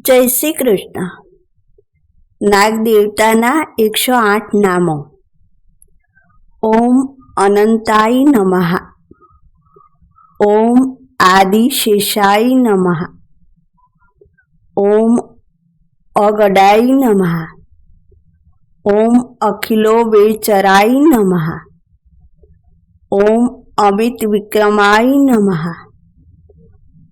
જય શ્રી કૃષ્ણ. નાગ દેવતાના 108 નામો. ઓમ અનંતાય નમઃ. ઓમ આદિશેષાય નમઃ. ઓમ અગડાય નમઃ. ઓમ અખિલોવેચરાય નમઃ. ઓમ અમિત વિક્રમાય નમઃ.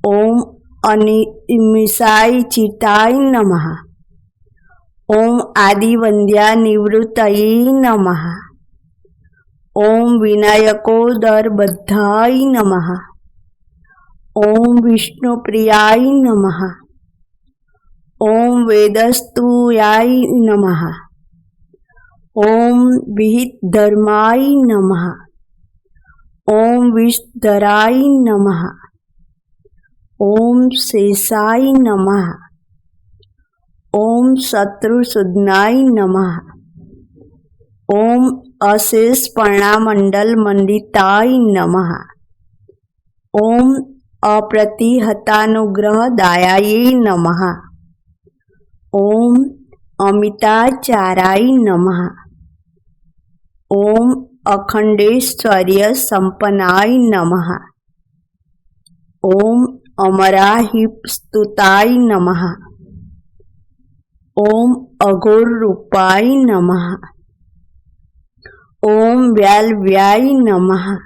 ઓમ અનિમિષાય ચિતાય નમઃ. ઓમ આદિવંદ્યા નિવૃત્તયે નમઃ. ઓમ વિનાયકોદરબદ્ધાય નમઃ. ઓમ વિષ્ણુપ્રિયાય નમઃ. ઓમ વેદસ્તુયાય નમઃ. ઓમ વિહિતધર્માય નમઃ. ઓમ વિષધરાય નમઃ. ઓમ શેષાય નમઃ. ઓમ શત્રુસૂદનાય નમઃ. ઓમ અશેષ પર્ણામંડલ મંડિતાય નમઃ. ઓમ અપ્રતિહતાનુગ્રહદાયાય નમઃ. ઓમ અમિતાચારાય નમઃ. ઓમ અખંડેશ્વર્ય સંપન્નાય નમઃ. ઓમ અમરાહિસ્તુતાય નમઃ. ઓમ અઘોરરૂપાય નમઃ. ઓમ વ્યાલવ્યાય નમઃ.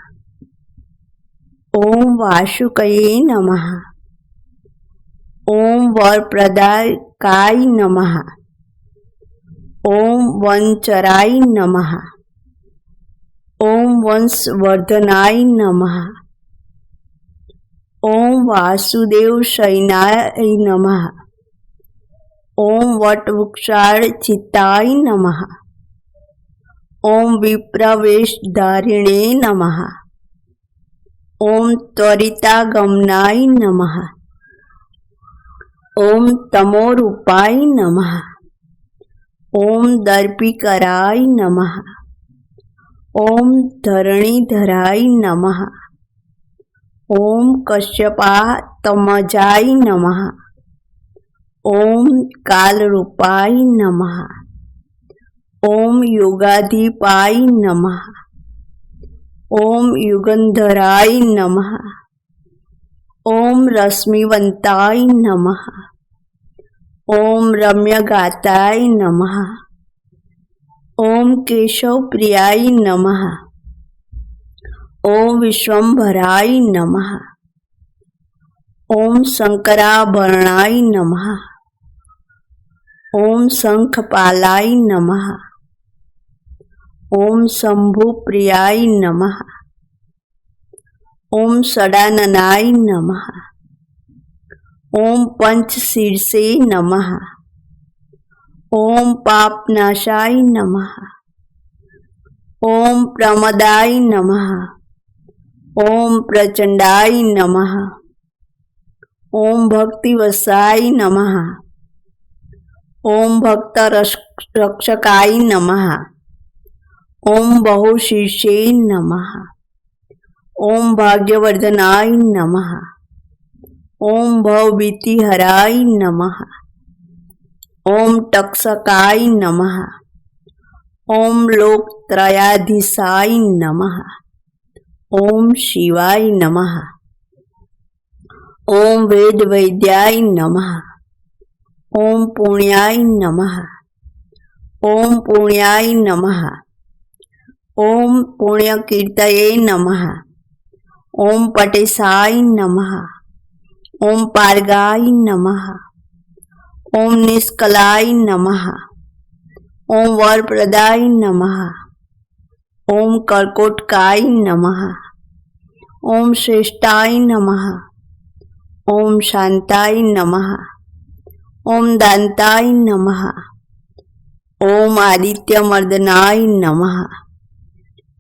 ઓમ વાસુકયે નમઃ. ઓમ વરપ્રદાયકાય નમઃ. ઓમ વનચરાય નમઃ. ઓમ વંશવર્ધનાય નમઃ. ઓમ વાસુદેવશયનાય નમઃ. ઓમ વટવૃક્ષાર્ચિતાય નમઃ. ઓમ વિપ્રવેશધારિણે નમઃ. ઓમ ત્વરિતાગમનાય નમઃ. ઓમ તમોરૂપાય નમઃ. ઓમ દર્પિકરાય નમઃ. ઓમ ધરણીધરાય નમઃ. ઓમ કશ્યપાતમજાય નમઃ. ઓમ કાલરૂપાય નમઃ. ઓમ યોગાધિપાય નમઃ. ઓમ યુગંધરાય નમઃ. ઓમ રશ્મિવંતાય નમઃ. ઓમ રમ્યગાતાય નમઃ. ઓમ કેશવપ્રિયાય નમઃ. ઓમ વિશ્વંભરાય નમઃ. ઓમ શંકરાભરણાય નમઃ. ઓમ શંખપાલાય નમઃ. ઓમ શંભુપ્રિયાય નમઃ. ઓમ ષડાનનાય નમઃ. ઓમ પંચશીર્ષે નમઃ. ઓમ પાપનાશાય નમઃ. ઓમ પ્રમદાય નમઃ. ઓમ પ્રચંડાય નમઃ. ઓમ ભક્તિવશાય નમઃ. ઓમ ભક્તરક્ષકાય નમઃ. ઓમ બહુશીર્ષે નમઃ. ઓમ ભાગ્યવર્ધનાય નમઃ. ઓમ ભવભીતિહરાય નમઃ. ઓમ તક્ષકાય નમઃ. ઓમ લોકત્રયાધીશાય નમઃ. ઓમ શિવાય નમઃ. ઓમ વેદવૈદ્યાય નમઃ. ઓમ પુણ્યાય નમઃ. ઓમ પુણ્યાય નમઃ. ઓમ પુણ્યકીર્તયે નમઃ. ઓમ પટેશાય નમઃ. ઓમ પાર્ગાય નમઃ. ઓમ નિષ્કલાય નમઃ. ઓમ વરપ્રદાય નમઃ. ઓમ કર્કોટકાય નમઃ. ઓમ શ્રેષ્ઠાય નમઃ. ઓમ શાંતાય નમઃ. ઓમ દાંતાય નમઃ. ઓમ આદિત્યમર્દનાય નમઃ.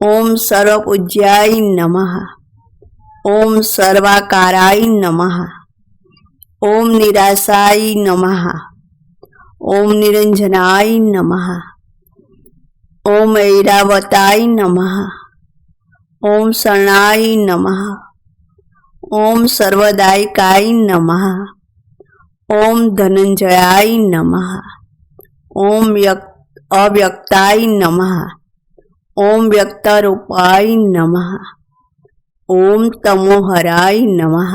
ઓમ સર્વપૂજ્યાય નમઃ. ઓમ સર્વાકારાય નમઃ. ઓમ નિરાશાય નમઃ. ઓમ નિરંજનાય નમઃ. ઓમ ઐરાવતાય નમઃ. ઓમ શરણાય નમઃ. ઓમ સર્વદાયકાય નમઃ. ओम धनंजयाय नमः। ओम अव्यक्ताय नमः। ओम व्यक्तरूपाय नमः। ओम तमोहराय नमः।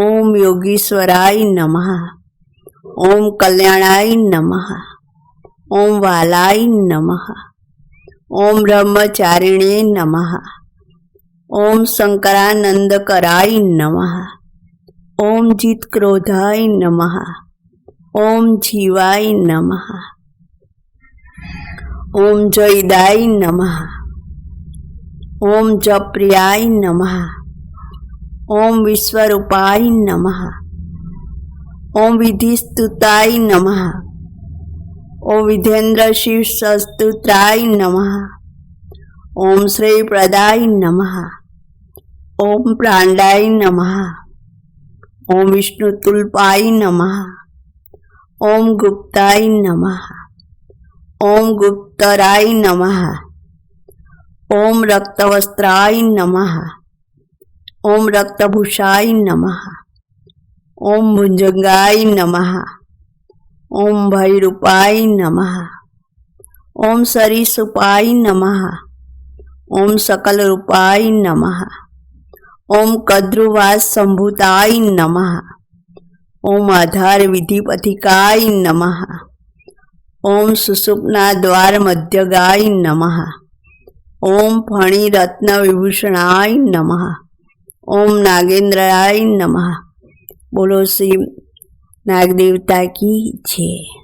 ओम योगीश्वराय नमः। ओम कल्याणाय नमः। ओम वालाय नमः। ओम ब्रह्मचारिणे नमः। ओम शंकरानंदकराय नमः। ओम जितक्रोधाय नमः। ओम जीवाय नमः। ओम जयदाय नमः। ओम जप्रियाय नमः। ओम विश्वरूपाय नमः। ओम विधिस्तुताय नमः। ओम विधेन्द्र शिव सस्तुत्राय नमः। ओम श्री प्रदाय नमः। ओम प्राणाय नमः। ओम विष्णुतुल्पाय नमः। ओम गुप्ताय नमः। ओम गुप्तराय नमः। ओम रक्तवस्त्राय नमः। ओम रक्तभूषाय नमः। ओम भुजंगाय नमः। ओम भैरूपाय नमः। ओम सरीसृपाय नमः। ओम सकलरूपाय नमः। ओम कद्रुवास संभूताय नमः। ओम आधार विधिपथिकाय नमः। ओम सुषुप्ना द्वार मध्यगाय नमः। ओम फणी रत्न विभूषणाय नमः। ओम नागेंद्राय नमः। बोलो श्री नाग देवता की जय।